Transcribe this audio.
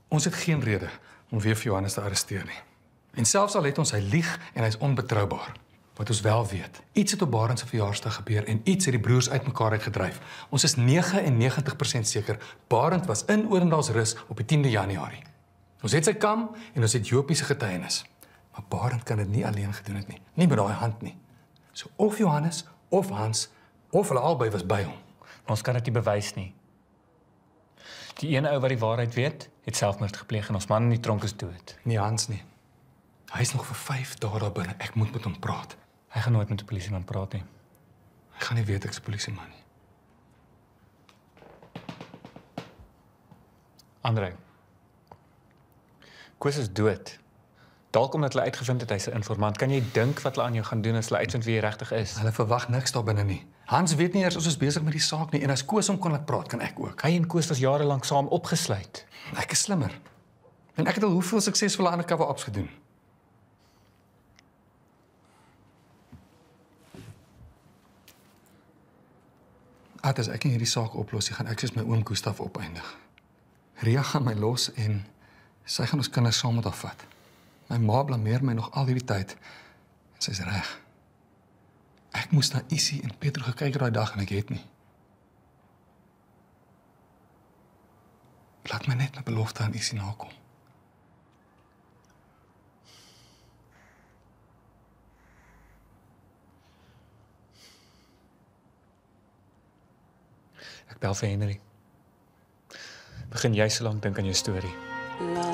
Ons het geen rede om weer vir Johannes te arresteer nie. En selfs al het ons hy lieg en hy's onbetroubaar. Wat ons wel weet, iets het op Barend se verjaarsdag gebeur en iets het die broers uitmekaar uitgedryf. Ons is 99% seker Barend was in Orendalsrus op die 10de Januarie. Ons het sy kam en ons het Jopie se getuienis. Maar Barend kan dit nie alleen gedoen het nie. Nie met daai hand nie. So of Johannes of Hans of hulle albei was by hom. Ons kan dit nie bewys nie. Die een ou wat die waarheid weet, het selfmoord gepleeg en ons man in die tronk is dood. Nie Hans nie. Hy is nog vir 5 dae daar binne. Ek moet met hom praat. Hy gaan nooit met 'n polisieman praat nie. Hy gaan nie weet ek's 'n polisieman nie. André. Koos is dood. Dalk omdat hulle uitgevind het hy's 'n informant. Kan jy dink wat hulle aan jou gaan doen as hulle uitvind wie jy regtig is? Hulle verwag niks daar binne nie. Hans weet nie eers ons is besig met die saak nie en as Koos hom kon laat praat, kan ek ook. Hy en Koos was jarelank saam opgesluit. Ek is slimmer. En ek het al hoeveel suksesvolle undercover ops gedoen. As ek nie hierdie saak oplos nie, gaan ek soos my oom Gustaf opeindig. Ria gaan my los en sy gaan ons kinders saam met haar vat. My ma blameer my nog al hierdie tyd. En sy's reg. Ek moes na Isie en Petro gekyk daai dag en ek het nie. Laat my net my belofte aan Isie nakom. Ek bel vir Henry. Begin jy so lank dink aan jou storie. La